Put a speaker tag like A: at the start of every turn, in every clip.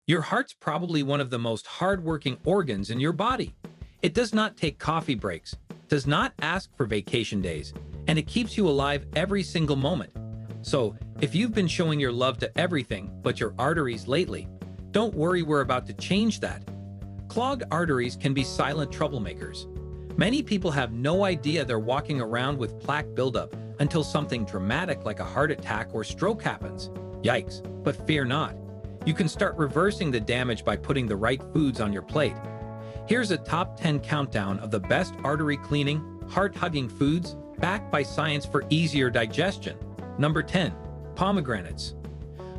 A: Your heart's probably one of the most hard-working organs in your body. It does not take coffee breaks, does not ask for vacation days, and it keeps you alive every single moment. So, if you've been showing your love to everything but your arteries lately, don't worry, we're about to change that. Clogged arteries can be silent troublemakers. Many people have no idea they're walking around with plaque buildup until something dramatic like a heart attack or stroke happens. Yikes, but fear not. You can start reversing the damage by putting the right foods on your plate. Here's a top 10 countdown of the best artery-cleaning, heart-hugging foods backed by science for easier digestion. Number 10. Pomegranates.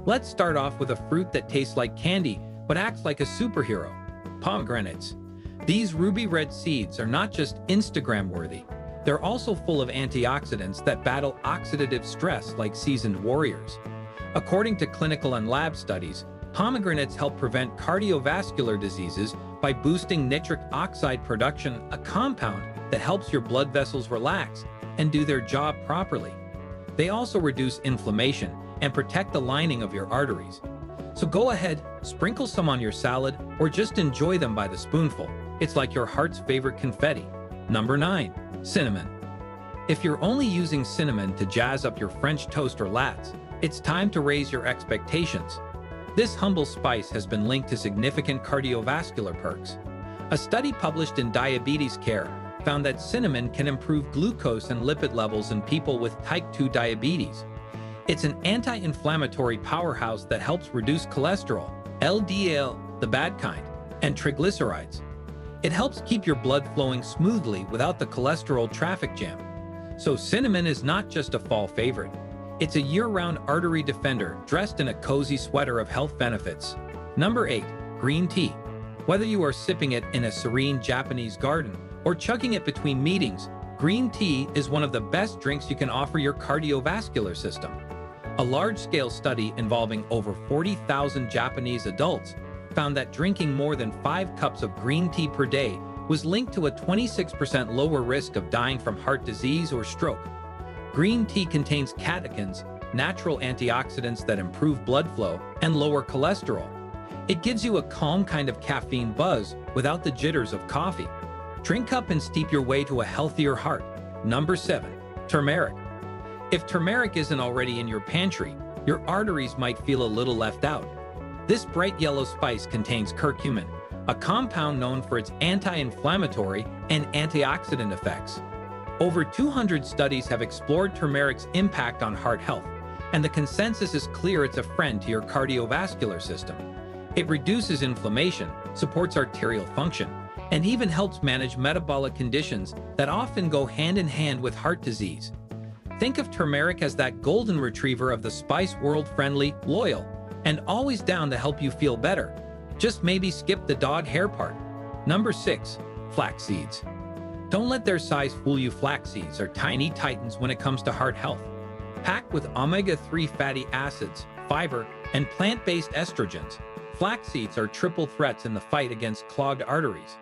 A: Let's start off with a fruit that tastes like candy but acts like a superhero. Pomegranates. These ruby red seeds are not just Instagram-worthy. They're also full of antioxidants that battle oxidative stress like seasoned warriors. According to clinical and lab studies, pomegranates help prevent cardiovascular diseases by boosting nitric oxide production, a compound that helps your blood vessels relax and do their job properly. They also reduce inflammation and protect the lining of your arteries. So go ahead, sprinkle some on your salad or just enjoy them by the spoonful. It's like your heart's favorite confetti. Number 9. Cinnamon. If you're only using cinnamon to jazz up your French toast or lattes, it's time to raise your expectations. This humble spice has been linked to significant cardiovascular perks. A study published in Diabetes Care found that cinnamon can improve glucose and lipid levels in people with type 2 diabetes. It's an anti-inflammatory powerhouse that helps reduce cholesterol, LDL, the bad kind, and triglycerides. It helps keep your blood flowing smoothly without the cholesterol traffic jam. So cinnamon is not just a fall favorite. It's a year-round artery defender dressed in a cozy sweater of health benefits. Number 8. Green tea. Whether you are sipping it in a serene Japanese garden or chugging it between meetings, green tea is one of the best drinks you can offer your cardiovascular system. A large-scale study involving over 40,000 Japanese adults found that drinking more than 5 cups of green tea per day was linked to a 26% lower risk of dying from heart disease or stroke. Green tea contains catechins, natural antioxidants that improve blood flow and lower cholesterol. It gives you a calm kind of caffeine buzz without the jitters of coffee. Drink up and steep your way to a healthier heart. Number 7. Turmeric. If turmeric isn't already in your pantry, your arteries might feel a little left out. This bright yellow spice contains curcumin, a compound known for its anti-inflammatory and antioxidant effects. Over 200 studies have explored turmeric's impact on heart health, and the consensus is clear: it's a friend to your cardiovascular system. It reduces inflammation, supports arterial function, and even helps manage metabolic conditions that often go hand in hand with heart disease. Think of turmeric as that golden retriever of the spice world, friendly, loyal, and always down to help you feel better. Just maybe skip the dog hair part. Number 6. Flax seeds. Don't let their size fool you. Flax seeds are tiny titans when it comes to heart health. Packed with omega-3 fatty acids, fiber, and plant-based estrogens, flax seeds are triple threats in the fight against clogged arteries.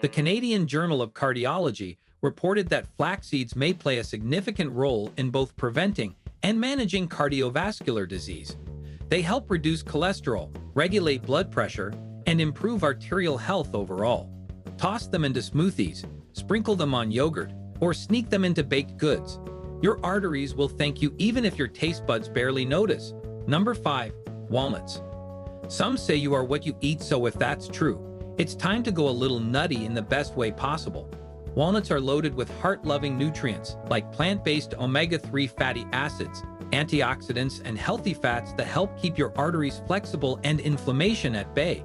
A: The Canadian Journal of Cardiology reported that flax seeds may play a significant role in both preventing and managing cardiovascular disease. They help reduce cholesterol, regulate blood pressure, and improve arterial health overall. Toss them into smoothies, sprinkle them on yogurt, or sneak them into baked goods. Your arteries will thank you even if your taste buds barely notice. Number 5. Walnuts. Some say you are what you eat, so if that's true, it's time to go a little nutty in the best way possible. Walnuts are loaded with heart-loving nutrients like plant-based omega-3 fatty acids, antioxidants, and healthy fats that help keep your arteries flexible and inflammation at bay.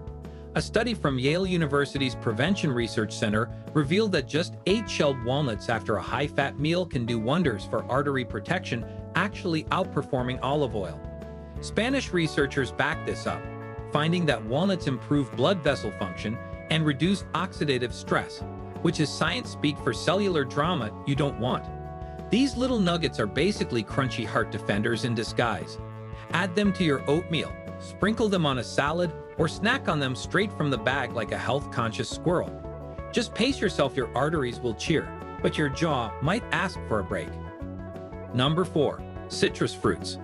A: A study from Yale University's Prevention Research Center revealed that just 8 shelled walnuts after a high-fat meal can do wonders for artery protection, actually outperforming olive oil. Spanish researchers back this up, finding that walnuts improve blood vessel function and reduce oxidative stress, which is science speak for cellular drama you don't want. These little nuggets are basically crunchy heart defenders in disguise. Add them to your oatmeal, sprinkle them on a salad, or snack on them straight from the bag like a health-conscious squirrel. Just pace yourself, your arteries will cheer, but your jaw might ask for a break. Number 4. Citrus fruits.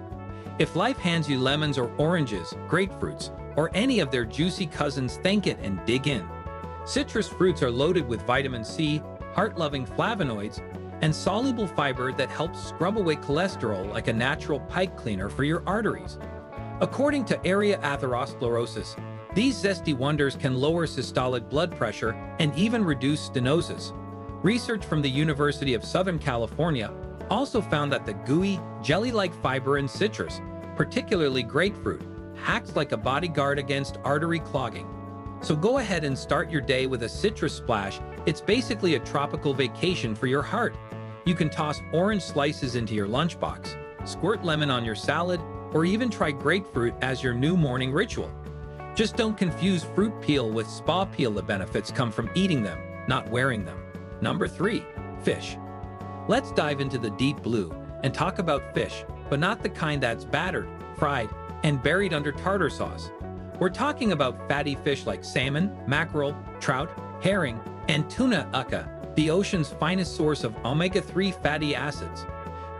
A: If life hands you lemons or oranges, grapefruits, or any of their juicy cousins, thank it and dig in. Citrus fruits are loaded with vitamin C, heart-loving flavonoids, and soluble fiber that helps scrub away cholesterol like a natural pipe cleaner for your arteries. According to area atherosclerosis, these zesty wonders can lower systolic blood pressure and even reduce stenosis. Research from the University of Southern California also found that the gooey, jelly-like fiber in citrus, particularly grapefruit, acts like a bodyguard against artery clogging. So go ahead and start your day with a citrus splash. It's basically a tropical vacation for your heart. You can toss orange slices into your lunchbox, squirt lemon on your salad, or even try grapefruit as your new morning ritual. Just don't confuse fruit peel with spa peel. The benefits come from eating them, not wearing them. Number 3. Fish. Let's dive into the deep blue and talk about fish, but not the kind that's battered, fried, and buried under tartar sauce. We're talking about fatty fish like salmon, mackerel, trout, herring, and tuna ucca, the ocean's finest source of omega-3 fatty acids.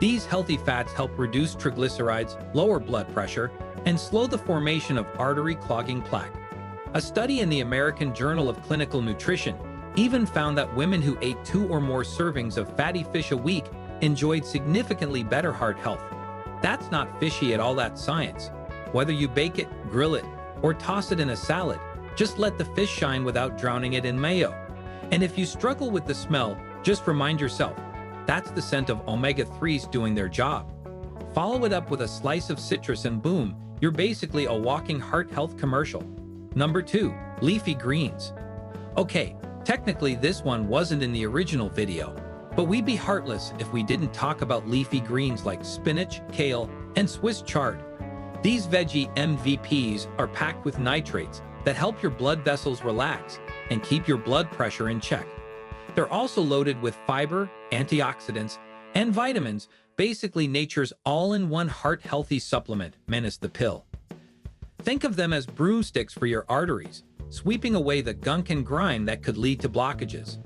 A: These healthy fats help reduce triglycerides, lower blood pressure, and slow the formation of artery-clogging plaque. A study in the American Journal of Clinical Nutrition even found that women who ate 2 or more servings of fatty fish a week enjoyed significantly better heart health. That's not fishy at all, that's science. Whether you bake it, grill it, or toss it in a salad, just let the fish shine without drowning it in mayo. And if you struggle with the smell, just remind yourself, that's the scent of omega-3s doing their job. Follow it up with a slice of citrus and boom, you're basically a walking heart health commercial. Number 2. Leafy greens. Okay, technically this one wasn't in the original video, but we'd be heartless if we didn't talk about leafy greens like spinach, kale, and Swiss chard. These veggie MVPs are packed with nitrates that help your blood vessels relax and keep your blood pressure in check. They're also loaded with fiber, antioxidants, and vitamins, basically nature's all-in-one heart-healthy supplement, minus the pill. Think of them as broomsticks for your arteries, sweeping away the gunk and grime that could lead to blockages.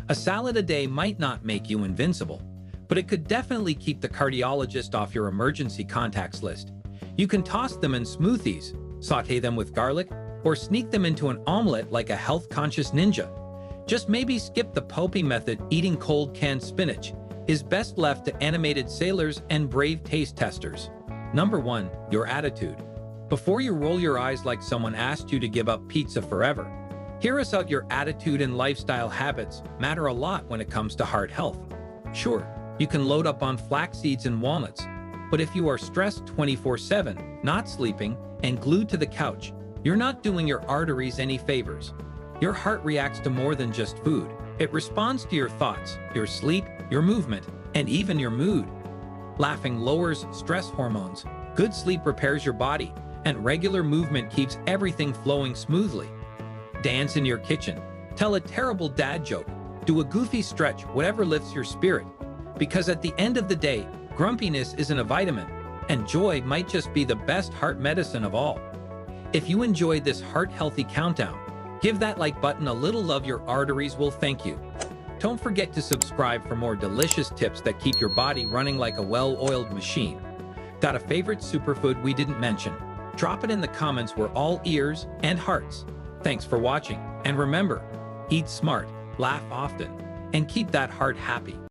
A: A salad a day might not make you invincible, but it could definitely keep the cardiologist off your emergency contacts list. You can toss them in smoothies, saute them with garlic, or sneak them into an omelet like a health-conscious ninja. Just maybe skip the pulpy method. Eating cold canned spinach is best left to animated sailors and brave taste testers. Number 1. Your attitude. Before you roll your eyes like someone asked you to give up pizza forever, hear us out. Your attitude and lifestyle habits matter a lot when it comes to heart health. Sure, you can load up on flax seeds and walnuts, but if you are stressed 24/7, not sleeping, and glued to the couch, you're not doing your arteries any favors. Your heart reacts to more than just food. It responds to your thoughts, your sleep, your movement, and even your mood. Laughing lowers stress hormones, good sleep repairs your body, and regular movement keeps everything flowing smoothly. Dance in your kitchen, tell a terrible dad joke, do a goofy stretch, whatever lifts your spirit. Because at the end of the day, grumpiness isn't a vitamin, and joy might just be the best heart medicine of all. If you enjoyed this heart-healthy countdown, give that like button a little love. Your arteries will thank you. Don't forget to subscribe for more delicious tips that keep your body running like a well-oiled machine. Got a favorite superfood we didn't mention? Drop it in the comments. We're all ears and hearts. Thanks for watching, and remember, eat smart, laugh often, and keep that heart happy.